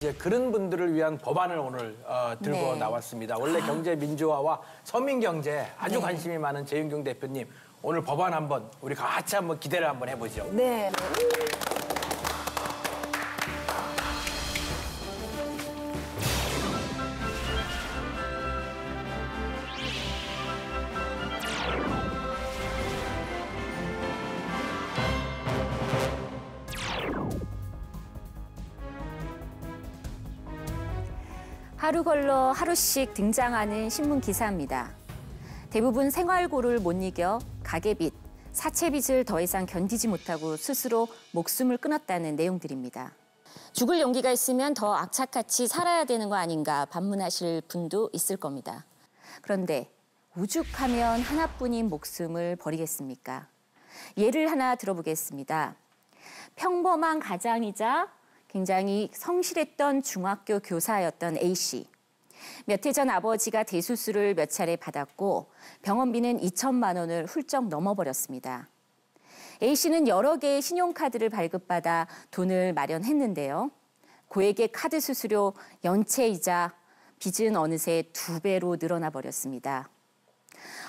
이제 그런 분들을 위한 법안을 오늘 들고 나왔습니다. 원래 경제 민주화와 서민 경제에 아주 관심이 많은 재윤경 대표님, 오늘 법안 한번 우리 같이 한번 기대를 한번 해보죠. 네. 하루 걸러 하루씩 등장하는 신문 기사입니다. 대부분 생활고를 못 이겨 가계빚, 사채빚을 더 이상 견디지 못하고 스스로 목숨을 끊었다는 내용들입니다. 죽을 용기가 있으면 더 악착같이 살아야 되는 거 아닌가 반문하실 분도 있을 겁니다. 그런데 오죽하면 하나뿐인 목숨을 버리겠습니까? 예를 하나 들어보겠습니다. 평범한 가장이자 굉장히 성실했던 중학교 교사였던 A씨. 몇 해 전 아버지가 대수술을 몇 차례 받았고 병원비는 2천만 원을 훌쩍 넘어버렸습니다. A씨는 여러 개의 신용카드를 발급받아 돈을 마련했는데요. 고액의 카드 수수료, 연체이자 빚은 어느새 2배로 늘어나 버렸습니다.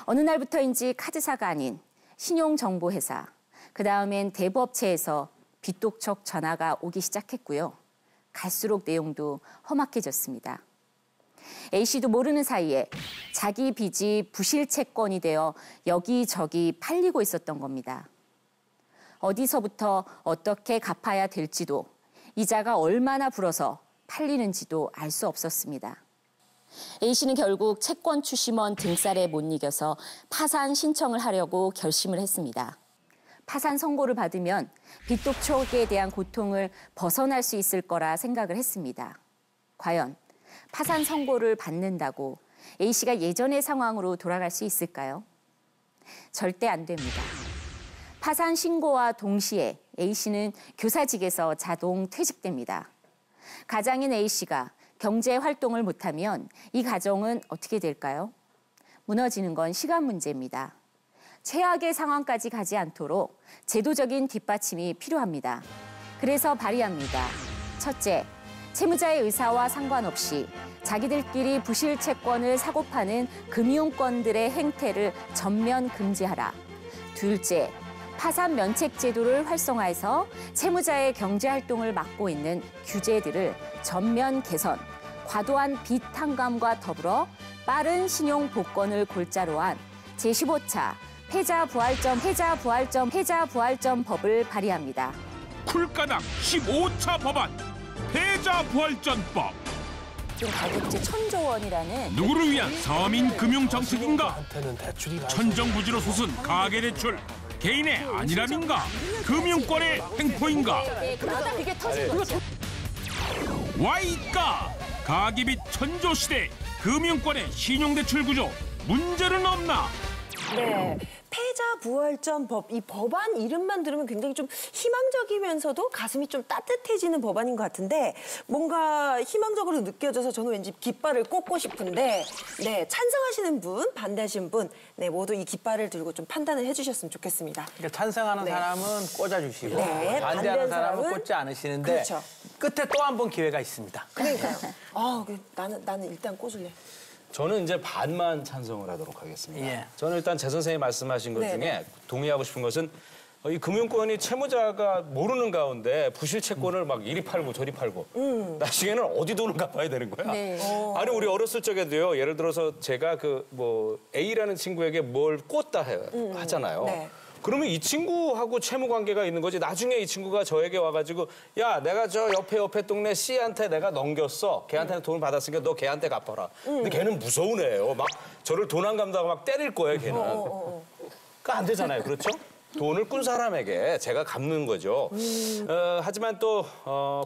어느 날부터인지 카드사가 아닌 신용정보회사, 그 다음엔 대부업체에서 빚독촉 전화가 오기 시작했고요. 갈수록 내용도 험악해졌습니다. A씨도 모르는 사이에 자기 빚이 부실채권이 되어 여기저기 팔리고 있었던 겁니다. 어디서부터 어떻게 갚아야 될지도, 이자가 얼마나 불어서 팔리는지도 알 수 없었습니다. A씨는 결국 채권 추심원 등살에 못 이겨서 파산 신청을 하려고 결심을 했습니다. 파산 선고를 받으면 빚독촉에 대한 고통을 벗어날 수 있을 거라 생각을 했습니다. 과연 파산 선고를 받는다고 A씨가 예전의 상황으로 돌아갈 수 있을까요? 절대 안 됩니다. 파산 신고와 동시에 A씨는 교사직에서 자동 퇴직됩니다. 가장인 A씨가 경제 활동을 못하면 이 가정은 어떻게 될까요? 무너지는 건 시간 문제입니다. 최악의 상황까지 가지 않도록 제도적인 뒷받침이 필요합니다. 그래서 발의합니다. 첫째, 채무자의 의사와 상관없이 자기들끼리 부실 채권을 사고 파는 금융권들의 행태를 전면 금지하라. 둘째, 파산 면책 제도를 활성화해서 채무자의 경제 활동을 막고 있는 규제들을 전면 개선, 과도한 빚 탕감과 더불어 빠른 신용 복권을 골자로 한 제15차 패자부활전법을 발의합니다. 쿨가닥 15차 법안 패자부활전법. 지금 가계빚이 1,000조 원이라는 누구를 위한 서민 금융 정책인가? 천정부지로 솟은 가계대출 개인의 안일함인가? 금융권의 횡포인가? 그러다 그게 터지고 Y가 가계빚 천조 시대 금융권의 신용대출 구조 문제는 없나? 네. 패자부활전법, 이 법안 이름만 들으면 굉장히 좀 희망적이면서도 가슴이 좀 따뜻해지는 법안인 것 같은데 뭔가 희망적으로 느껴져서 저는 왠지 깃발을 꽂고 싶은데 네, 찬성하시는 분, 반대하시는 분 네, 모두 이 깃발을 들고 좀 판단을 해주셨으면 좋겠습니다. 그러니까 찬성하는 사람은 꽂아주시고 반대하는 사람은 꽂지 않으시는데 그렇죠. 끝에 또 한 번 기회가 있습니다. 그러니까요. 나는 일단 꽂을래. 저는 이제 반만 찬성을 하도록 하겠습니다. 예. 저는 일단 재 선생님이 말씀하신 것 네, 중에 네. 동의하고 싶은 것은 이 금융권이 채무자가 모르는 가운데 부실 채권을 막 이리 팔고 저리 팔고 나중에는 어디 돈을 갚아야 되는 거야? 네. 아니 우리 어렸을 적에도요. 예를 들어서 제가 그 뭐 A라는 친구에게 뭘 꽂다 하잖아요. 네. 그러면 이 친구하고 채무 관계가 있는 거지. 나중에 이 친구가 저에게 와가지고 야 내가 저 옆에 동네 C한테 내가 넘겼어. 걔한테 돈을 받았으니까 너 걔한테 갚아라. 근데 걔는 무서운 애예요. 막 저를 돈 안 갚는다고 막 때릴 거예요. 걔는. 그러니까 안 되잖아요. 그렇죠? 돈을 꾼 사람에게 제가 갚는 거죠. 하지만 또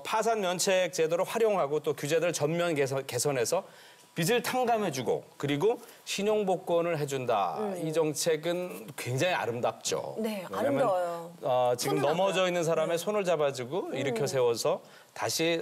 파산 면책 제도를 활용하고 또 규제들을 전면 개선해서 빚을 탕감해주고 그리고 신용복권을 해준다. 이 정책은 굉장히 아름답죠. 네, 왜냐면, 아름다워요. 지금 넘어져 있는 사람의 손을 잡아주고 일으켜 세워서 다시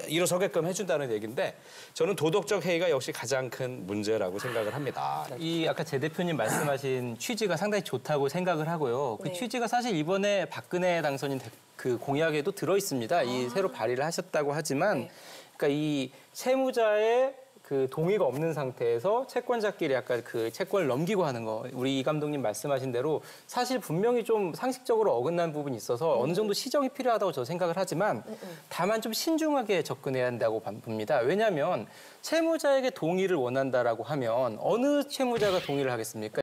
일어서게끔 해준다는 얘기인데 저는 도덕적 해이가 역시 가장 큰 문제라고 생각을 합니다. 이 아까 제 대표님 말씀하신 취지가 상당히 좋다고 생각을 하고요. 그 네. 취지가 사실 이번에 박근혜 당선인 그 공약에도 들어 있습니다. 이 새로 발의를 하셨다고 하지만, 그러니까 이 채무자의 그 동의가 없는 상태에서 채권자끼리 약간 그 채권을 넘기고 하는 거, 우리 이 감독님 말씀하신 대로 사실 분명히 좀 상식적으로 어긋난 부분이 있어서 어느 정도 시정이 필요하다고 저 생각을 하지만 다만 좀 신중하게 접근해야 한다고 봅니다. 왜냐하면 채무자에게 동의를 원한다라고 하면 어느 채무자가 동의를 하겠습니까?